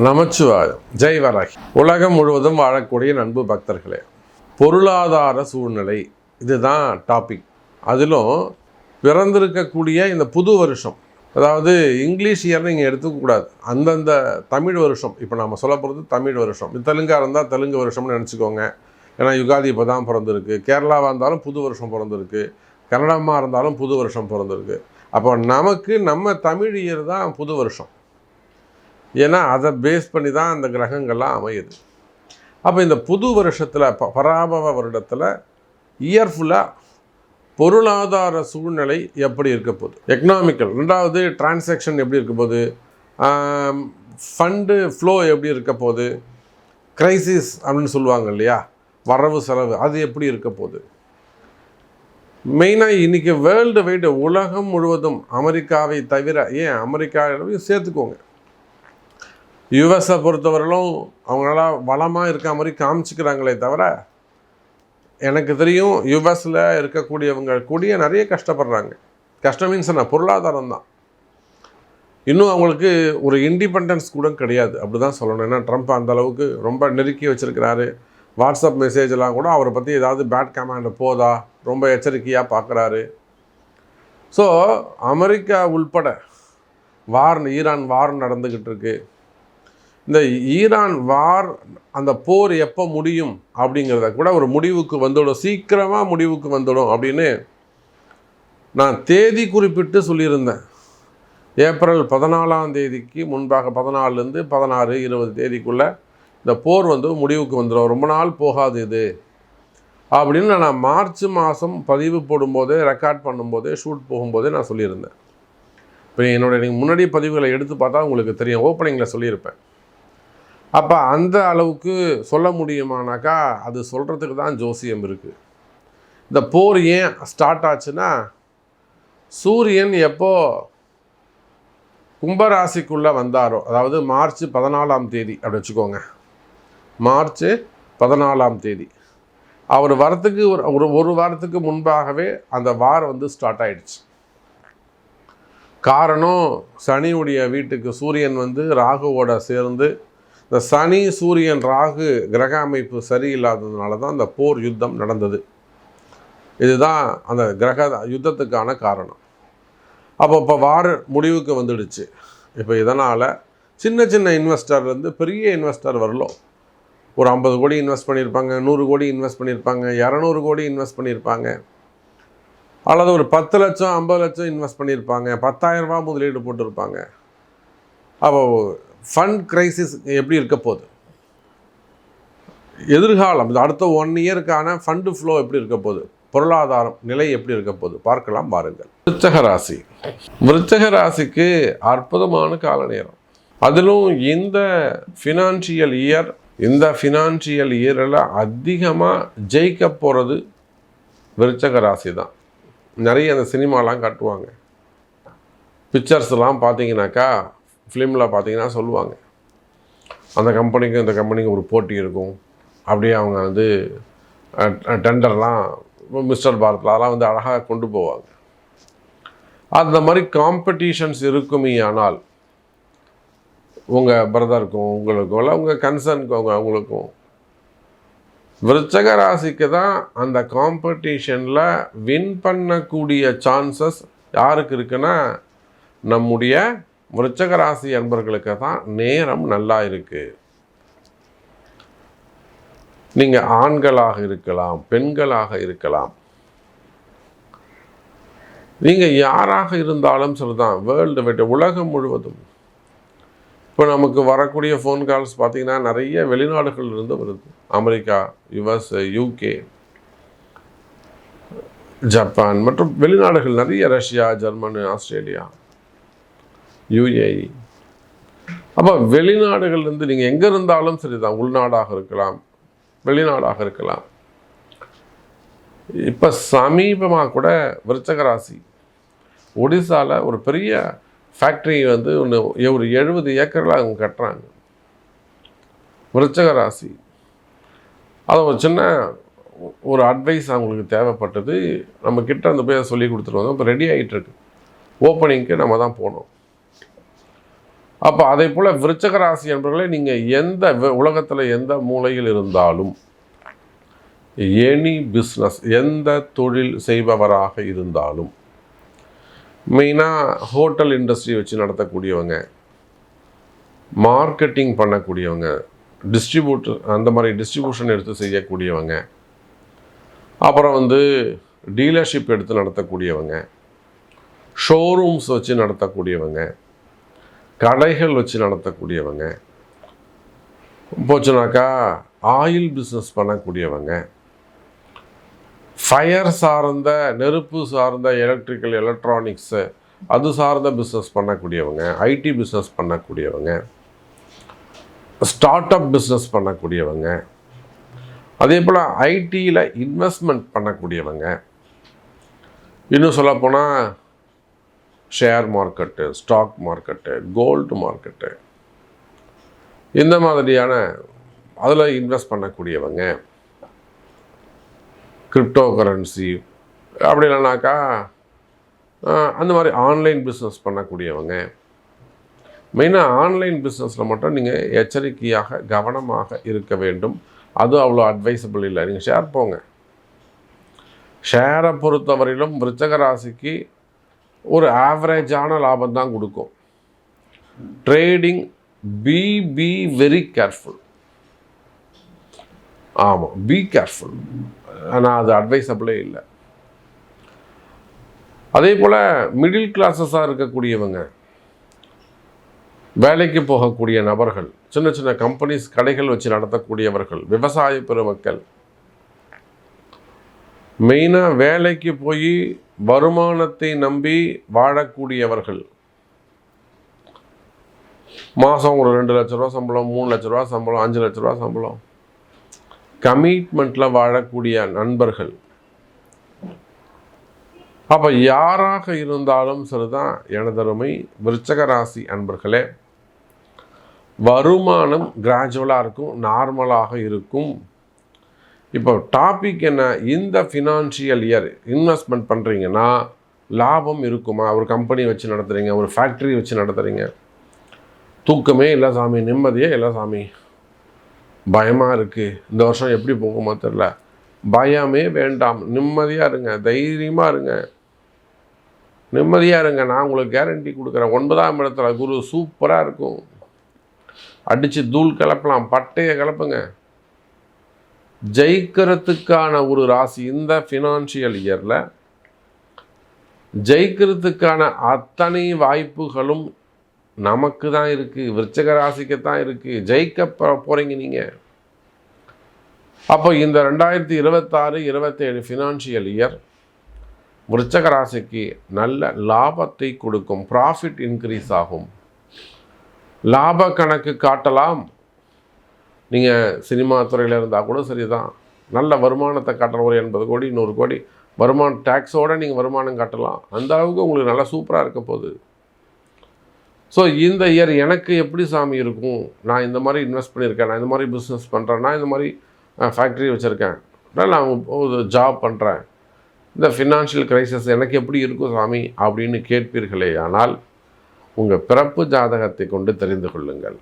நமச்சிவாயம். ஜெய் வராகி. உலகம் முழுவதும் வாழக்கூடிய நண்பு பக்தர்களே, பொருளாதார சூழ்நிலை இதுதான் டாபிக். அதிலும் பிறந்திருக்கக்கூடிய இந்த புது வருஷம், அதாவது இங்கிலீஷ் இயர் நீங்கள் எடுத்துக்கக்கூடாது, அந்தந்த தமிழ் வருஷம். இப்போ நம்ம சொல்ல போகிறது தமிழ் வருஷம். தெலுங்காக இருந்தால் தெலுங்கு வருஷம்னு நினச்சிக்கோங்க. ஏன்னா யுகாதி இப்போ தான் பிறந்திருக்கு. கேரளாவாக இருந்தாலும் புது வருஷம் பிறந்திருக்கு. கன்னடமாக இருந்தாலும் புது வருஷம் பிறந்திருக்கு. அப்போ நமக்கு நம்ம தமிழ் இயர் தான் புது வருஷம். ஏன்னா அதை பேஸ் பண்ணி தான் அந்த கிரகங்கள்லாம் அமையுது. அப்போ இந்த புது வருஷத்தில் பராபவ வருடத்தில் இயர்ஃபுல்லாக பொருளாதார சூழ்நிலை எப்படி இருக்க போகுது, எக்கனாமிக்கல், ரெண்டாவது டிரான்சாக்ஷன் எப்படி இருக்க போகுது, ஃபண்டு ஃப்ளோ எப்படி இருக்க போகுது, கிரைசிஸ் அப்படின்னு சொல்லுவாங்க இல்லையா, வரவு செலவு, அது எப்படி இருக்க போகுது. மெயினாக இன்றைக்கி வேர்ல்டு வைடு உலகம் முழுவதும் அமெரிக்காவை தவிர, ஏன் அமெரிக்காவையும் சேர்த்துக்கோங்க, யுஎஸை பொறுத்தவரையிலும் அவங்களால வளமாக இருக்க மாதிரி காமிச்சிக்கிறாங்களே தவிர, எனக்கு தெரியும் யுஎஸில் இருக்கக்கூடியவங்க கூடிய நிறைய கஷ்டப்படுறாங்க. கஷ்டம் மீன்ஸ் என்ன, பொருளாதாரம் தான். இன்னும் அவங்களுக்கு ஒரு இண்டிபெண்டன்ஸ் கூட கிடையாது, அப்படி தான் சொல்லணும். ஏன்னா ட்ரம்ப் அந்த அளவுக்கு ரொம்ப நெருக்கி வச்சுருக்கிறாரு. வாட்ஸ்அப் மெசேஜெலாம் கூட அவரை பற்றி ஏதாவது பேட் கமெண்ட் போதா ரொம்ப எச்சரிக்கையாக பார்க்குறாரு. ஸோ அமெரிக்கா உள்பட ஈரான் வார் நடந்துக்கிட்டு இருக்கு. இந்த ஈரான் வார், அந்த போர் எப்போ முடியும் அப்படிங்கிறத கூட ஒரு முடிவுக்கு வந்துடும், சீக்கிரமாக முடிவுக்கு வந்துடும் அப்படின்னு நான் தேதி குறிப்பிட்டு சொல்லியிருந்தேன். ஏப்ரல் 14ஆம் தேதிக்கு முன்பாக 14லேருந்து 16, 20 தேதிக்குள்ளே இந்த போர் முடிவுக்கு வந்துடும், ரொம்ப நாள் போகாது இது அப்படின்னு நான் மார்ச் மாதம் பதிவு போடும்போதே, ரெக்கார்ட் பண்ணும்போதே, ஷூட் போகும்போதே நான் சொல்லியிருந்தேன். இப்போ நீங்கள் முன்னாடி பதிவுகளை எடுத்து பார்த்தா உங்களுக்கு தெரியும், ஓப்பனிங்கில் சொல்லியிருப்பேன். அப்போ அந்த அளவுக்கு சொல்ல முடியுமானாக்கா அது சொல்கிறதுக்கு தான் ஜோசியம் இருக்குது. இந்த போர் ஏன் ஸ்டார்ட் ஆச்சுன்னா, சூரியன் எப்போ கும்பராசிக்குள்ளே வந்தாரோ, அதாவது மார்ச் 14ஆம் தேதி அப்படி வச்சுக்கோங்க, மார்ச் 14ஆம் தேதி அவர் வரத்துக்கு ஒரு வாரத்துக்கு முன்பாகவே அந்த வார் ஸ்டார்ட் ஆகிடுச்சு. காரணம், சனியுடைய வீட்டுக்கு சூரியன் ராகுவோட சேர்ந்து, இந்த சனி சூரியன் ராகு கிரக அமைப்பு சரியில்லாததுனால தான் அந்த போர் யுத்தம் நடந்தது. இதுதான் அந்த கிரக யுத்தத்துக்கான காரணம். இப்போ வார் முடிவுக்கு வந்துடுச்சு. இப்போ இதனால் சின்ன சின்ன இன்வெஸ்டர்லேருந்து பெரிய இன்வெஸ்டர் வரலும் ஒரு 50 கோடி இன்வெஸ்ட் பண்ணியிருப்பாங்க, 100 கோடி இன்வெஸ்ட் பண்ணியிருப்பாங்க, 200 கோடி இன்வெஸ்ட் பண்ணியிருப்பாங்க, அல்லது ஒரு 10 லட்சம் 50 லட்சம் இன்வெஸ்ட் பண்ணியிருப்பாங்க, 10,000 ரூபா முதலீடு போட்டிருப்பாங்க. அப்போது ஃபண்ட் கிரைசிஸ் எப்படி இருக்க போகுது, எதிர்காலம் அடுத்த 1 இயருக்கான ஃபண்டு ஃப்ளோ எப்படி இருக்க போகுது, பொருளாதாரம் நிலை எப்படி இருக்க போகுது பார்க்கலாம் வாருங்கள். விருச்சக ராசி. விருச்சக ராசிக்கு அற்புதமான கால நேரம். அதிலும் இந்த ஃபினான்ஷியல் இயரில் அதிகமாக ஜெயிக்க போகிறது விருச்சக ராசி தான். நிறைய அந்த சினிமாலாம் காட்டுவாங்க, பிக்சர்ஸ்லாம் பார்த்தீங்கன்னாக்கா, ஃபிலிமில் பார்த்தீங்கன்னா சொல்லுவாங்க, அந்த கம்பெனிக்கு இந்த கம்பெனிக்கு ஒரு போட்டி இருக்கும், அப்படியே அவங்க டெண்டர்லாம் மிஸ்டர் பாரத்ல அதெல்லாம் அழகாக கொண்டு போவாங்க. அந்த மாதிரி காம்படிஷன்ஸ் இருக்குமே. ஆனால் உங்கள் பிரதருக்கும் உங்களுக்கும் இல்லை உங்கள் கன்சர்னுக்கும் அவங்களுக்கும், விருச்சக ராசிக்கு தான் அந்த காம்படிஷனில் வின் பண்ணக்கூடிய சான்சஸ் யாருக்கு இருக்குன்னா, நம்முடைய விருச்சக ராசி அன்பர்களுக்கு தான் நேரம் நல்லா இருக்குது. நீங்கள் ஆண்களாக இருக்கலாம், பெண்களாக இருக்கலாம், நீங்கள் யாராக இருந்தாலும் சரிதான், வேர்ல்டு வைட் உலகம் முழுவதும். இப்போ நமக்கு வரக்கூடிய ஃபோன் கால்ஸ் பார்த்திங்கன்னா நிறைய வெளிநாடுகளிலிருந்து வருது. அமெரிக்கா, யுஎஸ், யூகே, ஜப்பான் மற்றும் வெளிநாடுகள் நிறைய, ரஷ்யா, ஜெர்மனி, ஆஸ்திரேலியா, யுஏஇ. அப்போ வெளிநாடுகள்லேருந்து நீங்கள் எங்கே இருந்தாலும் சரிதான், உள்நாடாக இருக்கலாம், வெளிநாடாக இருக்கலாம். இப்போ சமீபமாக கூட விருச்சக ராசி ஒடிசாவில் ஒரு பெரிய ஃபேக்ட்ரி ஒரு 70 ஏக்கரில் அவங்க கட்டுறாங்க. விருச்சக ராசி அதை ஒரு சின்ன ஒரு அட்வைஸ் அவங்களுக்கு தேவைப்பட்டது. நம்மக்கிட்ட அந்த போய் சொல்லி கொடுத்துருவாங்க. இப்போ ரெடி ஆகிட்டுருக்கு, ஓப்பனிங்க்கு நம்ம தான் போனோம். அப்போ அதே போல் விருச்சக ராசி என்பவர்களே, நீங்கள் எந்த உலகத்தில் எந்த மூலையில் இருந்தாலும், எனி பிஸ்னஸ், எந்த தொழில் செய்பவராக இருந்தாலும், மெயினாக ஹோட்டல் இண்டஸ்ட்ரி வச்சு நடத்தக்கூடியவங்க, மார்க்கெட்டிங் பண்ணக்கூடியவங்க, டிஸ்ட்ரிபியூட்டர் அந்த மாதிரி டிஸ்ட்ரிபியூஷன் எடுத்து செய்யக்கூடியவங்க, அப்புறம் டீலர்ஷிப் எடுத்து நடத்தக்கூடியவங்க, ஷோரூம்ஸ் வச்சு நடத்தக்கூடியவங்க, கடைகள் வச்சு நடத்தக்கூடியவங்க, போச்சுனாக்கா ஆயில் பிஸ்னஸ் பண்ணக்கூடியவங்க, ஃபயர் சார்ந்த நெருப்பு சார்ந்த எலக்ட்ரிக்கல் எலக்ட்ரானிக்ஸு அது சார்ந்த பிஸ்னஸ் பண்ணக்கூடியவங்க, ஐடி பிஸ்னஸ் பண்ணக்கூடியவங்க, ஸ்டார்ட் அப் பிஸ்னஸ் பண்ணக்கூடியவங்க, அதே போல் ஐடியில் இன்வெஸ்ட்மெண்ட் பண்ணக்கூடியவங்க, இன்னும் சொல்லப்போனால் share market, stock market, gold market, இந்த மாதிரியான அதில் இன்வெஸ்ட் பண்ணக்கூடியவங்க, கிரிப்டோ கரன்சி அப்படி இல்லைனாக்கா அந்த மாதிரி ஆன்லைன் பிஸ்னஸ் பண்ணக்கூடியவங்க. மெயினாக ஆன்லைன் பிஸ்னஸில் மட்டும் நீங்கள் எச்சரிக்கையாக கவனமாக இருக்க வேண்டும். அது அவ்வளோ அட்வைசபிள் இல்லை. நீங்கள் ஷேர் போங்க. ஷேரை பொறுத்தவரையிலும் விருச்சக ராசிக்கு ஒரு ஆவரேஜான லாபம் தான் கொடுக்கும். Trading be very careful. ஆமாம், பி கேர்ஃபுல். ஆனால் அது அட்வைசபிளே இல்லை. அதே போல் மிடில் கிளாஸஸாக இருக்கக்கூடியவங்க, வேலைக்கு போகக்கூடிய நபர்கள், சின்ன சின்ன கம்பெனிஸ் கடைகள் வச்சு நடத்தக்கூடியவர்கள், விவசாய பெருமக்கள், மெயினாக வேலைக்கு போய் வருமானத்தை நம்பி வாழக்கூடியவர்கள், மாதம் ஒரு 2 லட்ச ரூபா சம்பளம், 3 லட்ச ரூபா சம்பளம், 5 லட்ச ரூபா சம்பளம், கமிட்மெண்ட்டில் வாழக்கூடிய நண்பர்கள். அப்போ யாராக இருந்தாலும் சரிதான் எனதருமை விருச்சக ராசி அன்பர்களே, வருமானம் கிராஜுவலாக இருக்கும், நார்மலாக இருக்கும். இப்போ டாபிக் என்ன, இந்த ஃபினான்ஷியல் இயர் இன்வெஸ்ட்மெண்ட் பண்ணுறீங்கன்னா லாபம் இருக்குமா? ஒரு கம்பெனி வச்சு நடத்துகிறீங்க, ஒரு ஃபேக்ட்ரி வச்சு நடத்துகிறீங்க, தூக்கமே இல்லை சாமி, நிம்மதியே இல்லை சாமி, பயமாக இருக்குது, இந்த வருஷம் எப்படி போகுமோ தெரில, பயமே வேண்டாம், நிம்மதியாக இருங்க, தைரியமாக இருங்க, நிம்மதியாக இருங்க. நான் உங்களுக்கு கேரண்டி கொடுக்குறேன். 9ஆம் இடத்துல குரு சூப்பராக இருக்கும். அடித்து தூள் கிளப்பலாம், பட்டையை கிளப்புங்க. ஜெயிக்கிறதுக்கான ஒரு ராசி. இந்த ஃபினான்ஷியல் இயரில் ஜெயிக்கிறதுக்கான அத்தனை வாய்ப்புகளும் நமக்கு தான் இருக்குது, விருச்சக ராசிக்கு தான் இருக்குது. ஜெயிக்க போகிறீங்க நீங்கள். அப்போ இந்த 2026-27 ஃபினான்ஷியல் இயர் விருச்சக ராசிக்கு நல்ல லாபத்தை கொடுக்கும். ப்ராஃபிட் இன்க்ரீஸ் ஆகும். லாப கணக்கு காட்டலாம். நீங்கள் சினிமா துறையில் இருந்தால் கூட சரி தான், நல்ல வருமானத்தை காட்டலாம். ஒரு 80 கோடி 100 கோடி வருமானம், டேக்ஸோடு நீங்கள் வருமானம் காட்டலாம். அந்த அளவுக்கு உங்களுக்கு நல்லா சூப்பராக இருக்க போகுது. ஸோ இந்த இயர் எனக்கு எப்படி சாமி இருக்கும், நான் இந்த மாதிரி இன்வெஸ்ட் பண்ணியிருக்கேன், நான் இந்த மாதிரி பிஸ்னஸ் பண்ணுறேன், நான் இந்த மாதிரி ஃபேக்ட்ரி வச்சுருக்கேன், நான் ஒரு ஜாப் பண்ணுறேன், இந்த ஃபினான்ஷியல் கிரைசிஸ் எனக்கு எப்படி இருக்கும் சாமி அப்படின்னு கேட்பீர்களே ஆனால் உங்கள் பிறப்பு ஜாதகத்தை கொண்டு தெரிந்து கொள்ளுங்கள்.